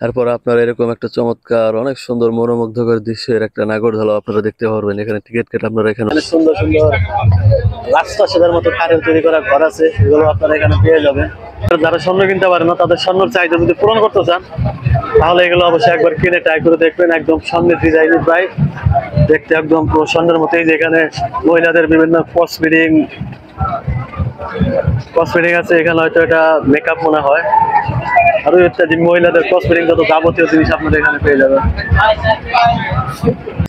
তারপর আপনারা এরকম একটা চমৎকার অনেক সুন্দর মনোমুগ্ধকর দৃশ্যের একটা নাগরদোলা আপনারা দেখতে পারবেন। এখানে টিকিট কেটে আপনারা এখানে সুন্দর সুন্দর রাস্তা সেদের মতো কাঠের তৈরি করা ঘর আছে, এগুলো আপনারা এখানে পেয়ে যাবেন। যারা স্বর্ণ কিনতে পারে না, তাদের স্বর্ণের চাহিদা যদি পূরণ করতে চান, তাহলে এগুলো অবশ্যই একবার কিনে ট্রাই করে দেখবেন। একদম স্বর্ণের ডিজাইন, প্রায় দেখতে একদম পুরো স্বর্ণের মতোই। যেখানে মহিলাদের বিভিন্ন কসমেটিক আছে, এখানে হয়তো এটা মেকআপ মনে হয়, আরো ইত্যাদি মহিলাদের কসমেটিক যত যাবতীয় জিনিস আপনারা এখানে পেয়ে যাবেন।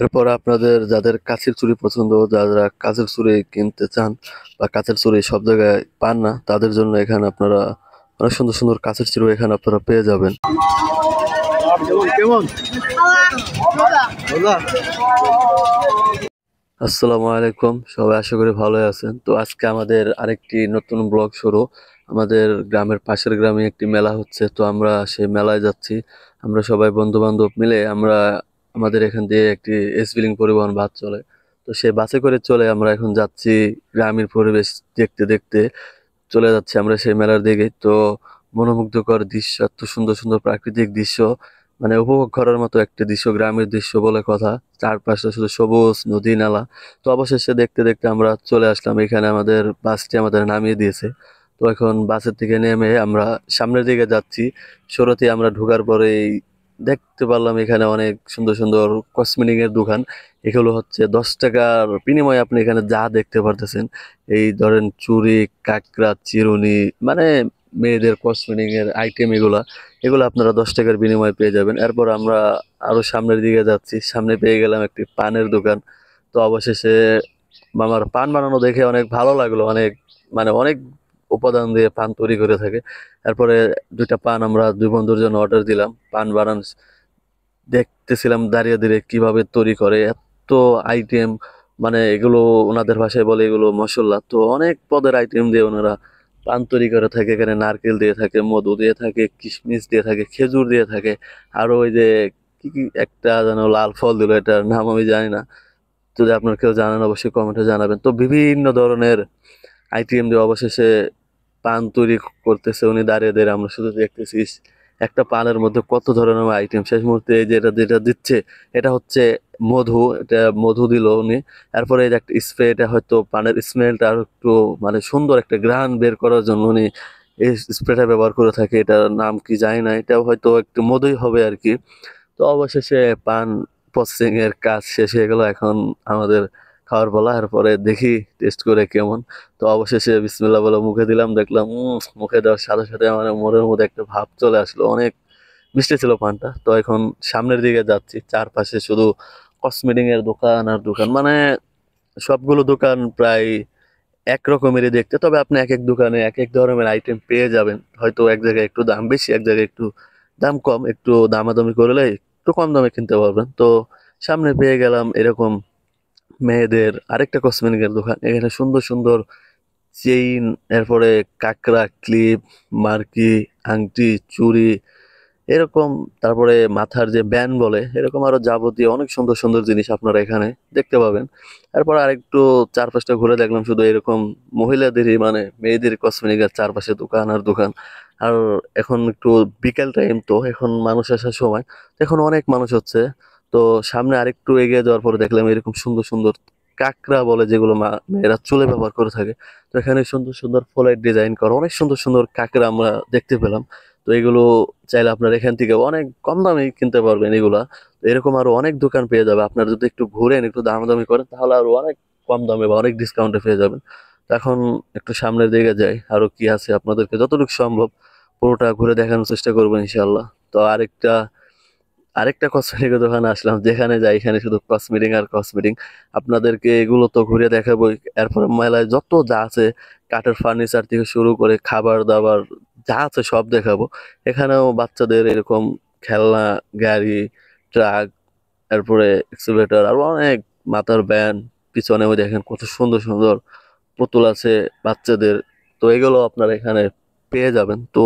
এরপর আপনাদের যাদের কাচের চুড়ি পছন্দ, যারা কাচের চুড়ি কিনতে চান বা কাচের চুড়ি সব জায়গায় পান না, তাদের জন্য এখানে আপনারা অনেক সুন্দর সুন্দর কাচের চুড়ি এখানে আপনারা পেয়ে যাবেন। আসসালামু আলাইকুম, সবাই আশা করি ভালোই আছেন। তো আজকে আমাদের আরেকটি নতুন ব্লগ শুরু। আমাদের গ্রামের পাশের গ্রামে একটি মেলা হচ্ছে, তো আমরা সেই মেলায় যাচ্ছি। আমরা সবাই বন্ধু বান্ধব মিলে আমরা আমাদের এখান দিয়ে একটি এসবিলিং পরিবহন বাস চলে, তো সেই বাসে করে চলে আমরা এখন যাচ্ছি গ্রামের পরিবেশ দেখতে দেখতে। চলে যাচ্ছি আমরা সেই মেলার দিকে। তো মনোমুগ্ধকর দৃশ্য, এত সুন্দর সুন্দর প্রাকৃতিক দৃশ্য, মানে উপভোগ করার মতো একটা দৃশ্য, গ্রামের দৃশ্য বলে কথা। চারপাশে শুধু সবুজ নদী নালা। তো অবশেষে দেখতে দেখতে আমরা চলে আসলাম এখানে, আমাদের বাসটি আমাদের নামিয়ে দিয়েছে। তো এখন বাসের থেকে নেমে আমরা সামনের দিকে যাচ্ছি। শুরুতে আমরা ঢোকার পরেই দেখতে পারলাম এখানে অনেক সুন্দর সুন্দর কসমেটিক এর দোকান। এগুলো হচ্ছে 10 টাকার বিনিময়ে আপনি এখানে যা দেখতে পারতেছেন, এই ধরেন চুড়ি, কাঁকড়া, চিরুনি, মানে মেয়েদের কসমেটিক এর আইটেম, এগুলা এগুলো আপনারা 10 টাকার বিনিময়ে পেয়ে যাবেন। এরপর আমরা আরো সামনের দিকে যাচ্ছি, সামনে পেয়ে গেলাম একটি পানের দোকান। তো অবশেষে আমার পান বানানো দেখে অনেক ভালো লাগলো, অনেক মানে অনেক উপাদান দিয়ে পান তৈরি করে থাকে। তারপরে দুইটা পান আমরা দুই বন্ধুর জন্য অর্ডার দিলাম। পান বানান দেখতেছিলাম দাঁড়িয়ে দাঁড়িয়ে কিভাবে তৈরি করে, এত আইটেম, মানে এগুলো ওনাদের ভাষায় বলে এগুলো মশলা। তো অনেক পদের আইটেম দিয়ে ওনারা পান তৈরি করে থাকে। এখানে নারকেল দিয়ে থাকে, মধু দিয়ে থাকে, কিশমিশ দিয়ে থাকে, খেজুর দিয়ে থাকে, আরো ওই যে কি কি একটা যেন লাল ফল দিল, এটার নাম আমি জানি না। যদি আপনার কেউ জানেন অবশ্যই কমেন্টে জানাবেন। তো বিভিন্ন ধরনের আইটেম দিয়ে অবশেষে পান তৈরি করতেছে উনি দাঁড়িয়ে দাঁড়িয়ে। আমরা শুধু দেখতেছি একটা পানের মধ্যে কত ধরনের আইটেম। শেষ মুহূর্তে এই যে এটা যেটা দিচ্ছে, এটা হচ্ছে মধু, এটা মধু দিল উনি। তারপরে এই যে একটা স্প্রে, এটা হয়তো পানের স্মেলটা আর একটু মানে সুন্দর একটা ঘ্রাণ বের করার জন্য উনি এই স্প্রেটা ব্যবহার করে থাকে। এটার নাম কি জানি না, এটা হয়তো একটু মধুই হবে আর কি। তো অবশেষে পান প্রসেসিং এর কাজ শেষ হয়ে গেল, এখন আমাদের খাওয়ার পালা। এরপরে দেখি টেস্ট করে কেমন। তো অবশেষে বিসমিল্লাহ বলে মুখে দিলাম, দেখলাম মুখে দেওয়ার সাথে সাথে আমার মনের মধ্যে একটা ভাব চলে আসলো, অনেক মিষ্টি ছিল পানটা। তো এখন সামনের দিকে যাচ্ছি, চারপাশে শুধু কসমেটিক এর দোকান আর দোকান, মানে সবগুলো দোকান প্রায় এক রকমেরই দেখতে, তবে আপনি এক এক দোকানে এক এক ধরনের আইটেম পেয়ে যাবেন। হয়তো এক জায়গায় একটু দাম বেশি, এক জায়গায় একটু দাম কম, একটু দামাদামি করলে একটু কম দামে কিনতে পারবেন। তো সামনে পেয়ে গেলাম এরকম মেয়েদের আরেকটা কসমেটিকের দোকান। এখানে সুন্দর সুন্দর চেইন, এরপরে কাকড়া, ক্লিপ, মার্কি, আংটি, চুড়ি, এরকম, তারপরে মাথার যে ব্যান্ড বলে, এরকম আরো যাবতীয় অনেক সুন্দর সুন্দর জিনিস আপনারা এখানে দেখতে পাবেন। তারপর আরেকটু চারপাশটা ঘুরে দেখলাম, শুধু এরকম মহিলাদেরই মানে মেয়েদের কসমেটিকের চারপাশে দোকান আর দোকান। আর এখন একটু বিকেল টাইম, তো এখন মানুষ আসার সময়, তো এখন অনেক মানুষ হচ্ছে। তো সামনে আরেকটু এগিয়ে যাওয়ার পরে দেখলাম এরকম সুন্দর সুন্দর কাঁকড়া বলে, যেগুলো মেয়েরা চুলে ব্যবহার করে থাকে। তো এখানে সুন্দর সুন্দর ফুলের ডিজাইন করা অনেক সুন্দর সুন্দর কাঁকড়া আমরা দেখতে পেলাম। তো এগুলো চাইলে আপনার এখান থেকে অনেক কম দামে কিনতে পারবেন এগুলা। তো এরকম আরো অনেক দোকান পেয়ে যাবে, আপনারা যদি একটু ঘুরেন, একটু দামাদামি করেন, তাহলে আরো অনেক কম দামে বা অনেক ডিসকাউন্টে পেয়ে যাবেন। তো এখন একটু সামনের দিকে যাই, আরো কি আছে আপনাদেরকে যতটুকু সম্ভব পুরোটা ঘুরে দেখানোর চেষ্টা করবো ইনশাল্লাহ। তো আরেকটা আরেকটা কসমেটিক দোকানে আসলাম, যেখানে যাই এখানে শুধু কসমেটিক আর কসমেটিক। আপনাদেরকে এগুলো তো ঘুরে দেখাবো, এরপরে মেলায় যত যা আছে, কাঠের ফার্নিচার থেকে শুরু করে খাবার দাবার যা আছে সব দেখাবো। এখানেও বাচ্চাদের এরকম খেলনা, গাড়ি, ট্রাক, তারপরে এক্সিভেটর, আর অনেক মাথার ব্যান্ড, পিছনেও দেখেন কত সুন্দর সুন্দর পুতুল আছে বাচ্চাদের। তো এগুলো আপনারা এখানে পেয়ে যাবেন। তো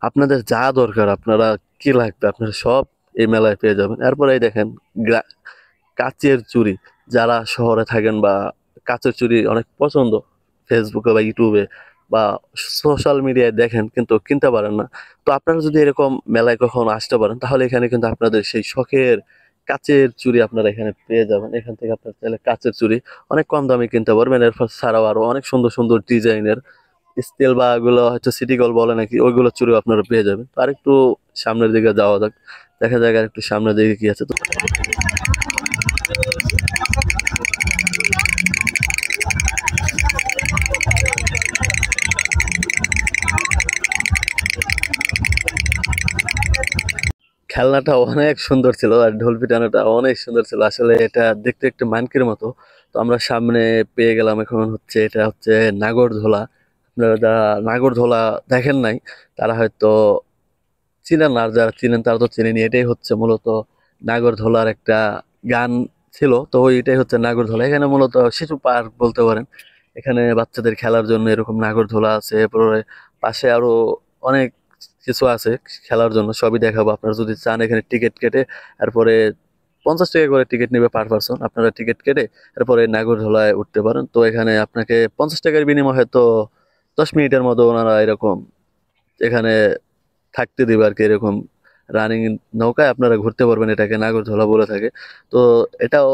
আপনাদের যা দরকার, আপনারা কি লাগবে, আপনারা সব এই মেলায় পেয়ে যাবেন। এরপরে এই দেখেন কাচের চুড়ি, যারা শহরে থাকেন বা কাচের চুড়ি অনেক পছন্দ, ফেসবুকে বা ইউটিউবে বা সোশ্যাল মিডিয়ায় দেখেন কিন্তু কিনতে পারেন না। তো আপনারা যদি এরকম মেলায় কখনো আসতে পারেন তাহলে এখানে কিন্তু আপনাদের সেই শখের কাচের চুড়ি আপনারা এখানে পেয়ে যাবেন। এখান থেকে আপনারা চাইলে কাচের চুড়ি অনেক কম দামে কিনতে পারবেন। এরপর ছাড়াও আরো অনেক সুন্দর সুন্দর ডিজাইনের স্টিল বা এগুলো হয়তো সিটি গোল্ড বলে নাকি ওইগুলো চুড়ি আপনারা পেয়ে যাবেন। তো আরেকটু সামনের দিকে যাওয়া যাক, দেখা যাক আর একটু সামনের দিকে কি আছে। তো খেলনাটা অনেক সুন্দর ছিল আর ঢোল পিটানোটা অনেক সুন্দর ছিল। আসলে এটা দেখতে একটু মানকির মতো। তো আমরা সামনে পেয়ে গেলাম, এখন হচ্ছে এটা হচ্ছে নাগরদোলা। আপনারা যারা নাগরদোলা দেখেন নাই তারা হয়তো চিনেন না, আর যারা চিনেন তারা তো চিনেনি। এটাই হচ্ছে মূলত নাগরদোলার একটা গান ছিল, তো ওইটাই হচ্ছে নাগরদোলা। এখানে মূলত শিশু পার্ক বলতে পারেন। এখানে বাচ্চাদের খেলার জন্য এরকম নাগরদোলা আছে, এরপরে পাশে আরো অনেক কিছু আছে খেলার জন্য, সবই দেখাবো। আপনারা যদি চান এখানে টিকিট কেটে এরপরে 50 টাকা করে টিকিট নেবে পার পারসন, আপনারা টিকিট কেটে এরপরে নাগরদোলায় উঠতে পারেন। তো এখানে আপনাকে 50 টাকার বিনিময়ে হয়তো 10 মিনিটের মতো ওনারা এরকম এখানে থাকতে দিবে আর কি। এরকম রানিং নৌকায় আপনারা ঘুরতে পারবেন, এটাকে নাগরদোলা বলে থাকে। তো এটাও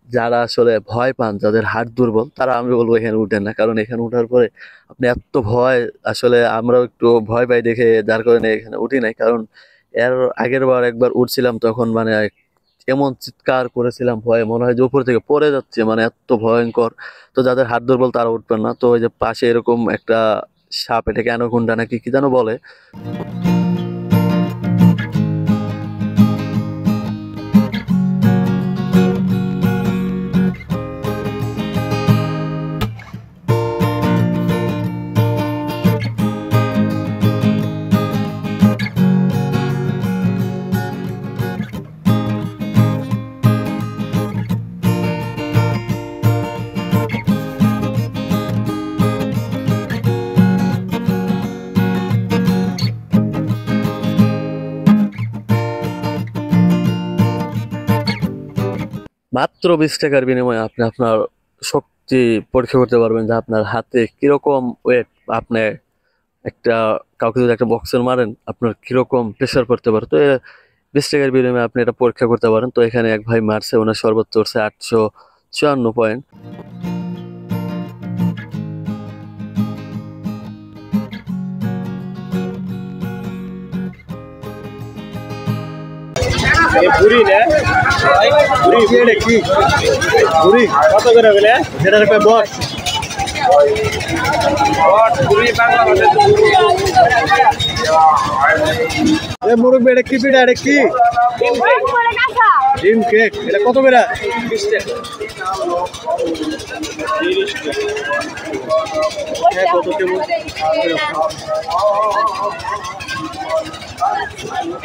যারা আসলে ভয় পান, যাদের হাড় দুর্বল, তারা আমি বলবো এখানে উঠেন না, কারণ এখানে উঠার পরে আপনি এত ভয়, আসলে আমরাও একটু ভয় পাই দেখে যার কারণে এখানে উঠি নাই। কারণ এর আগের বার একবার উঠছিলাম তখন মানে এমন চিৎকার করেছিলাম ভয়ে, মনে হয় যে উপর থেকে পড়ে যাচ্ছে, মানে এত ভয়ঙ্কর। তো যাদের হাড় দুর্বল তারা উঠবেন না। তো ওই যে পাশে এরকম একটা সাপ, এটাকে অ্যানাকোন্ডা নাকি কি যেন বলে। মাত্র 20 টাকার বিনিময়ে আপনি আপনার শক্তি পরীক্ষা করতে পারবেন, যে আপনার হাতে কিরকম ওয়েট। আপনি একটা কাউকে যদি একটা বক্সের মারেন আপনার কিরকম প্রেশার পড়তে পারে। তো 20 টাকার বিনিময়ে আপনি এটা পরীক্ষা করতে পারেন। তো এখানে এক ভাই মারছে, ওনার সর্বোচ্চ হচ্ছে 854 পয়েন্ট। বুড়ি না বুড়ি এটা কি বুড়ি কত করে বলে সেটার একটা বট বট বুড়ি বাংলা ভাষায় তো বুড়ি এ মুরব্বি এটা কি পিঠা, এটা কি ডিম কেক, এটা কত করে? 20 টাকা। 30 টাকা কত কেমন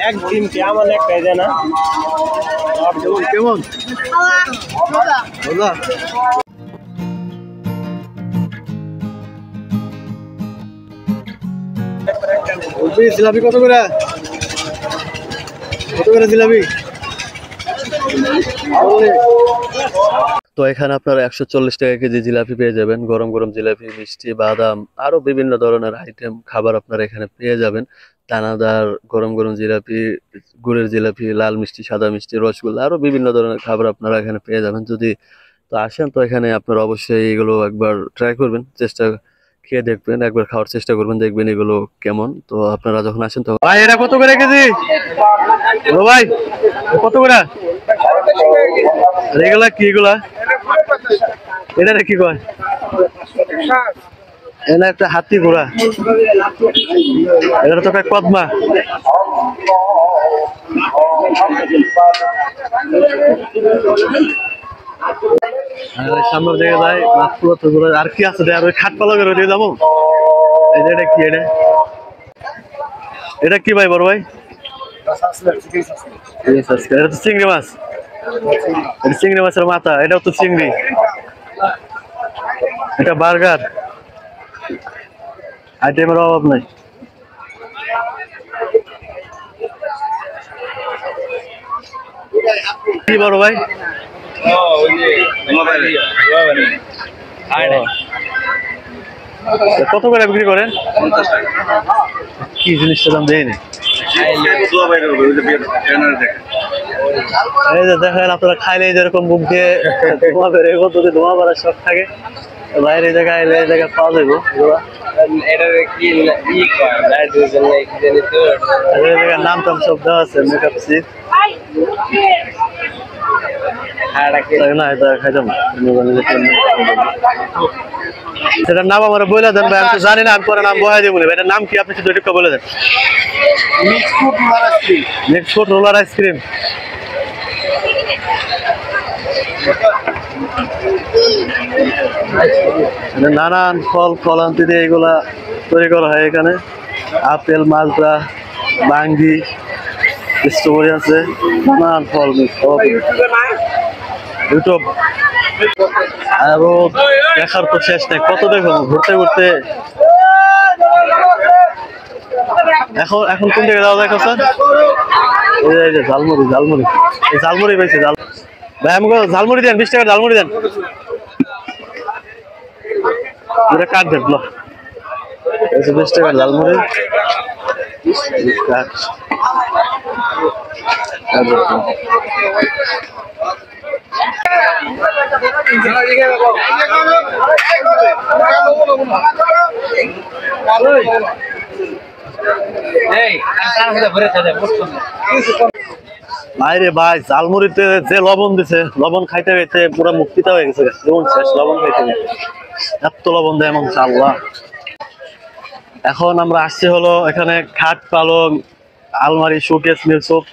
এক ডিম কে আমার একটাই দেয় না। কেমন কেমন মজা? জিলাপি কত করে? কত করে জিলাপি? তো এখানে আপনারা 140 টাকা কেজি জিলাপি পেয়ে যাবেন। গরম গরম জিলাপি, মিষ্টি, বাদাম, আরো বিভিন্ন ধরনের আইটেম খাবার আপনারা এখানে পেয়ে যাবেন। দানাদার গরম গরম জিলাপি, গুড়ের জিলাপি, লাল মিষ্টি, সাদা মিষ্টি, রসগোল্লা, আরো বিভিন্ন ধরনের খাবার আপনারা এখানে পেয়ে যাবেন। যদি তো আসেন তো এখানে আপনারা অবশ্যই এগুলো একবার ট্রাই করবেন, চেষ্টা খেয়ে দেখবেন, একবার খাওয়ার চেষ্টা করবেন, দেখবেন এগুলো কেমন। তো আপনারা যখন আসেন তখন ভাই এটা কত করে কেজি? ও ভাই কত করে? এগুলা কি, এগুলা এটা কি কয়? এটা একটা হাতি ঘোড়া, এটা তো কয় পদ্মা। সামনের দিকে যায় মাত্র তো ঘোড়া। আর কি আছে আর ওই খাট পালকের ওদিকে যাবো। এই যে এটা কি, এটা এটা কি ভাই, বড় ভাই? এটা তো চিংড়ি মাছ, এটা চিংড়ি মাছের মাথা, এটাও তো চিংড়ি। এটা বার্গার, আইটেমের অভাব নাই। কি বড় ভাই? কত করে বিক্রি করেন? কি জিনিসটা দাম দেয়নি? এই যে দেখেন আপনারা খাইলে যেরকম মুখ দিয়ে ধোঁয়া বেরোয়, কত ধোঁয়া বেড়ার শখ থাকে, বাইরে জায়গায় এলে এই জায়গায় পাওয়া যাবো এগুলা। এই জায়গার নাম টাম সব দেওয়া আছে, মেকআপ সিট না, এটা খাইতাম না। সেটার নাম আমার বলে দেন ভাই, আমি তো জানি না, আমি পরে নাম বহাই দেবো। এটার নাম কি আপনি শুধু একটু বলে দেন। Mix fruit roller ice cream. নানান ফল ফলান্তি দিয়ে এগুলা তৈরি করা হয় এখানে। আপেল, মালটা, বাঙ্গি, স্ট্রবেরি আছে, নানান ফল ইউটিউব। আরো দেখার তো শেষ নেই, কত দেখুন ঘুরতে ঘুরতে। এখন এখন কোন দিকে যাওয়া যায় স্যার? এই যে ঝালমুড়ি, ঝালমুড়ি, এই ঝালমুড়ি পেয়েছি। ভাই আমাকে ঝালমুড়ি দেন, 20 টাকা ঝালমুড়ি দেন। এটা কাট দেন, 20 টাকা ঝালমুড়ি কাট। ভাইরে ভাই, ঝালমুড়িতে যে লবণ দিছে, লবণ খাইতে খাইতে পুরো মুক্তিটা হয়ে গেছে, জীবন শেষ লবণ খাইতে। এত লবণ দেয় এমন আল্লাহ। এখন আমরা আসছি হলো এখানে খাট, পালং, আলমারি, শোকেস, মিলসোপ,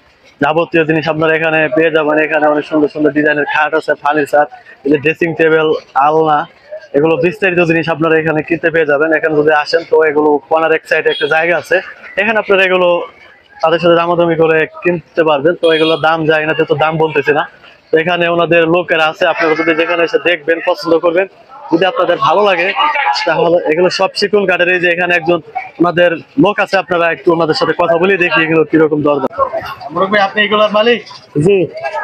যাবতীয় জিনিস আপনারা এখানে পেয়ে যাবেন। এখানে অনেক সুন্দর সুন্দর ডিজাইনের খাট আছে, ফার্নিচার, এই যে ড্রেসিং টেবিল, আলনা, এগুলো বিস্তারিত জিনিস আপনারা এখানে কিনতে পেয়ে যাবেন। এখানে যদি আসেন তো এগুলো কর্নার এক সাইডে একটা জায়গা আছে, এখানে আপনারা এগুলো তাদের সাথে দামাদামি করে কিনতে পারবেন। তো এগুলো দাম যায় না, তো দাম বলতেছে না। তো এখানে ওনাদের লোকেরা আছে, আপনারা যদি যেখানে এসে দেখবেন, পছন্দ করবেন, যদি আপনাদের ভালো লাগে তাহলে এগুলো সব শিকুন কাঠের। এই যে এখানে একজন ওনাদের লোক আছে, আপনারা একটু ওনাদের সাথে কথা বলে দেখি এগুলো কিরকম দরদাম। ভাই আপনি এগুলোর মালিক? জি।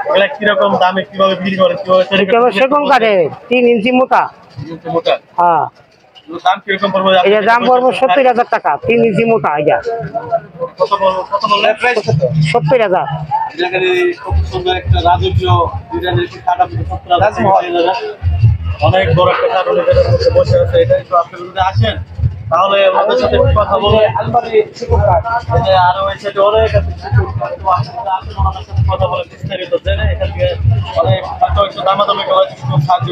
এগুলা কিরকম দামে কিভাবে বিক্রি করেন, কিভাবে সেগুন কাঠে 3 ইঞ্চি মোটা। হ্যাঁ, দাম কিরকম পড়বে? এটা দাম পড়বে 70,000 টাকা, 3 ইঞ্চি মোটা। এটা কত বলবো, কত বললে? প্রাইস কত? 70,000। এখানে খুব সুন্দর একটা রাজকীয় ডিজাইনের খাট, আপনি 70,000 অনেক বড় একটা খাট এটার মধ্যে বসে আছে। এটা একটু আপনি যদি আসেন তাহলে ওদের সাথে কথা বলে আলমারি শিকুন কাঠ, আরো ওই সাইডে অনেক আছে শিকুন কাঠ। তো আপনারা আসেন, ওনাদের সাথে কথা বলে বিস্তারিত জেনে এখান থেকে অনেক হয়তো একটু দামাদামি করা কিছু সাহায্য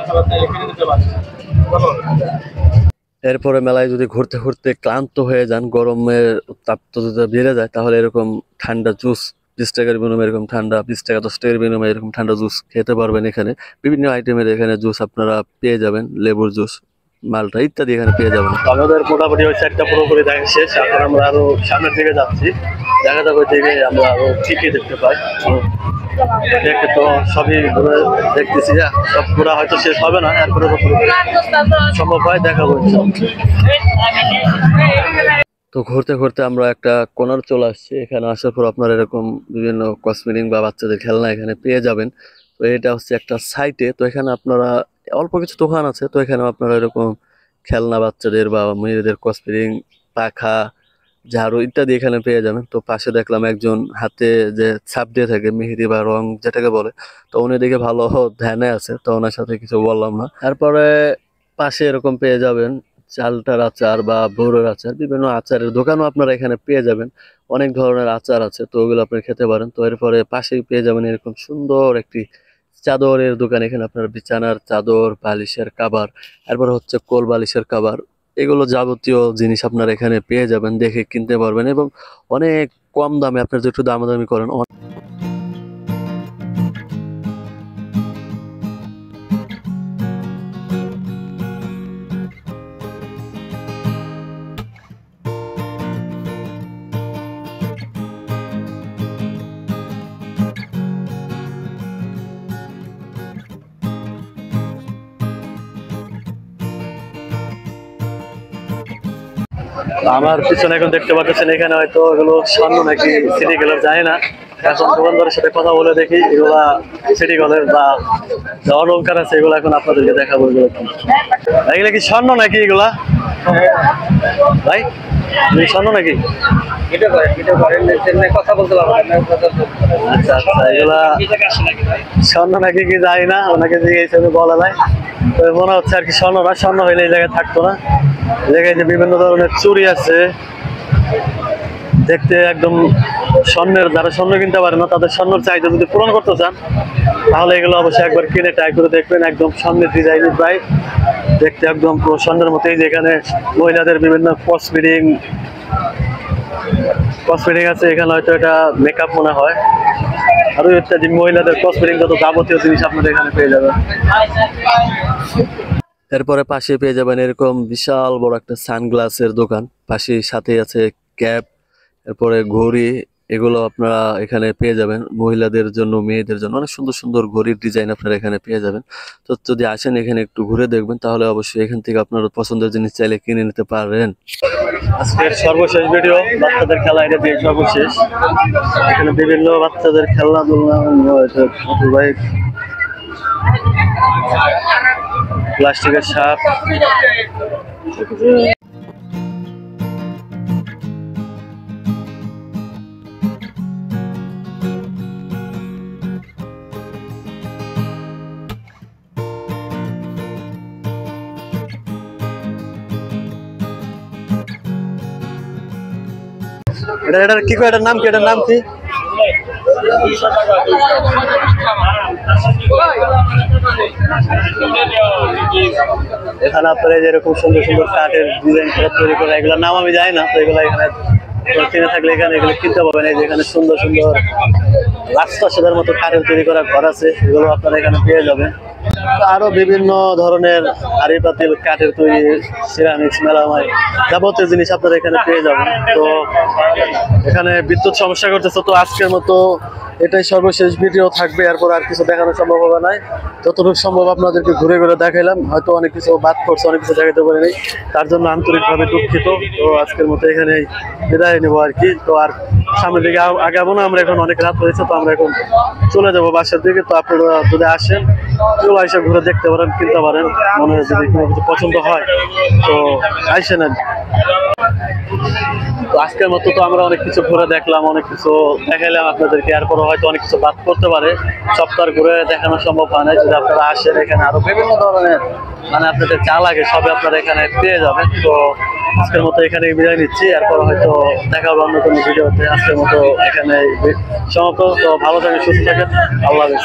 আপনারা কিনে নিতে পারেন। এরপরে মেলায় যদি ঘুরতে ঘুরতে ক্লান্ত হয়ে যান, গরমের উত্তাপ যদি বেড়ে যায়, তাহলে এরকম ঠান্ডা জুস 20 টাকার বিনিময়ে এরকম ঠান্ডা, 20 টাকা 10 টাকার বিনিময়ে এরকম ঠান্ডা জুস খেতে পারবেন। এখানে বিভিন্ন আইটেমের এখানে জুস আপনারা পেয়ে যাবেন, লেবুর জুস, মালটা ইত্যাদি এখানে পেয়ে যাবেন। আমাদের মোটামুটি ওই সাইডটা পুরোপুরি দেখা শেষ। এখন আমরা আরো সামনের দিকে যাচ্ছি, দেখা যাবে দিকে আমরা আরো ঠিকই দেখতে পাই। দেখে তো সবই ঘুরে দেখতেছি, সব ঘোরা হয়তো শেষ হবে না, এরপরে সম্ভব হয় দেখাবো। তো ঘুরতে ঘুরতে আমরা একটা কোনার চলে আসছি। এখানে আসার পর আপনারা এরকম বিভিন্ন কসমেটিক বা বাচ্চাদের খেলনা এখানে পেয়ে যাবেন। তো এটা হচ্ছে একটা সাইটে, তো এখানে আপনারা অল্প কিছু দোকান আছে, তো এখানে আপনারা এরকম খেলনা বাচ্চাদের বা মেয়েদের কসমেটিক, পাখা, ঝাড়ু ইত্যাদি এখানে পেয়ে যাবেন। তো পাশে দেখলাম একজন হাতে যে ছাপ দিয়ে থাকে, মেহেদি বা রং যেটাকে বলে, তো উনি দেখে ভালো ধ্যানে আছে, তো ওনার সাথে কিছু বললাম না। তারপরে পাশে এরকম পেয়ে যাবেন চালটার আচার বা বড়ের আচার, বিভিন্ন আচারের দোকানও আপনারা এখানে পেয়ে যাবেন। অনেক ধরনের আচার আছে, তো ওগুলো আপনি খেতে পারেন। তো এরপরে পাশেই পেয়ে যাবেন এরকম সুন্দর একটি চাদরের দোকান। এখানে আপনার বিছানার চাদর, বালিশের কাভার, এরপরে হচ্ছে কোল বালিশের কাভার, এগুলো যাবতীয় জিনিস আপনারা এখানে পেয়ে যাবেন, দেখে কিনতে পারবেন এবং অনেক কম দামে। আপনারা যদি একটু দামাদামি করেন। আমার পিছনে এখন দেখতে পাচ্ছেন এখানে হয়তো এগুলো স্বর্ণ নাকি সিটি গেলার যায় না, এখন দোকানদারের সাথে কথা বলে দেখি এগুলা সিটি কলের বা যে অলংকার আছে এগুলো এখন আপনাদেরকে দেখাবো। এগুলো কি এগুলা কি স্বর্ণ নাকি এগুলা ভাই, এগুলো স্বর্ণ নাকি? কথা বলতে পারবো আচ্ছা আচ্ছা, এগুলা স্বর্ণ নাকি কি জানি না, ওনাকে জিজ্ঞেস বলা নাই। তো মনে হচ্ছে আর কি স্বর্ণ না, স্বর্ণ হইলে এই জায়গায় থাকতো না। এই জায়গায় যে বিভিন্ন ধরনের চুড়ি আছে দেখতে একদম স্বর্ণের, যারা স্বর্ণ কিনতে পারে না তাদের স্বর্ণের চাহিদা যদি পূরণ করতে চান তাহলে এগুলো অবশ্যই একবার কিনে ট্রাই করে দেখবেন। একদম স্বর্ণের ডিজাইন প্রায় দেখতে একদম পুরো স্বর্ণের মতোই। যেখানে মহিলাদের বিভিন্ন কসমেটিক আছে, এখানে হয়তো এটা মেকআপ মনে হয়, আরো ইত্যাদি মহিলাদের কসমেটিক যত যাবতীয় জিনিস আপনারা এখানে পেয়ে যাবেন। এরপরে পাশে পেয়ে যাবেন এরকম বিশাল বড় একটা সানগ্লাসের দোকান, পাশে সাথে আছে ক্যাপ, এরপরে ঘড়ি, এগুলো আপনারা এখানে পেয়ে যাবেন। মহিলাদের জন্য, মেয়েদের জন্য অনেক সুন্দর সুন্দর ঘড়ির ডিজাইন আপনারা এখানে পেয়ে যাবেন। তো যদি আসেন এখানে একটু ঘুরে দেখবেন তাহলে অবশ্যই এখান থেকে আপনার পছন্দের জিনিস চাইলে কিনে নিতে পারেন। আজকের সর্বশেষ ভিডিও বাচ্চাদের খেলা, এটা দিয়ে সর্বশেষ। এখানে বিভিন্ন বাচ্চাদের খেলনাধুলা, প্লাস্টিকের সাপ। এটার কি কয়, এটার নাম কি? এটার নাম কি? এখানে আপনারা যেরকম সুন্দর সুন্দর কাঠের ডিজাইন করে তৈরি করে, এগুলোর নাম আমি জানি না, তো এগুলো এখানে কিনে থাকলে এখানে এগুলো কিনতে পাবেন। এই যে এখানে সুন্দর সুন্দর রাজপ্রাসাদের মতো কাঠের তৈরি করা ঘর আছে, এগুলো আপনারা এখানে পেয়ে যাবেন। আরো বিভিন্ন ধরনের হাড়ি পাতিল, কাঠের তৈরি, সিরামিক্স, মেলামাই, যাবতীয় জিনিস আপনারা এখানে পেয়ে যাবেন। তো এখানে বিদ্যুৎ সমস্যা করতেছে, তো আজকের মতো এটাই সর্বশেষ ভিডিও থাকবে। এরপর আর কিছু দেখানো সম্ভব হবে না, যতটুকু সম্ভব আপনাদেরকে ঘুরে ঘুরে দেখাইলাম। হয়তো অনেক কিছু বাদ করছে, অনেক কিছু দেখাতে পারিনি, তার জন্য আন্তরিকভাবে দুঃখিত। তো আজকের মতো এখানে বিদায় নেবো আর কি। তো আর সামনের দিকে আগাবো না, আমরা এখন অনেক রাত হয়েছে, তো আমরা এখন চলে যাবো বাসার দিকে। তো আপনারা যদি আসেন চলে এসে ঘুরে দেখতে পারেন, কিনতে পারেন, মনে হয় যদি কোনো কিছু পছন্দ হয় তো আইসেন। তো আজকের মতো তো আমরা অনেক কিছু ঘুরে দেখলাম, অনেক কিছু দেখাইলাম আপনাদেরকে। এরপরও হয়তো অনেক কিছু বাদ করতে পারে, সব তো আর ঘুরে দেখানো সম্ভব হয় না। যদি আপনারা আসেন এখানে আরো বিভিন্ন ধরনের আপনাদের যা লাগে সবই আপনারা এখানে পেয়ে যাবেন। তো আজকের মতো এখানে বিদায় নিচ্ছি, এরপর হয়তো দেখা হবে অন্য কোনো ভিডিওতে। আজকের মতো এখানে সমাপ্ত। তো ভালো থাকেন, সুস্থ থাকেন, আল্লাহ হাফেজ।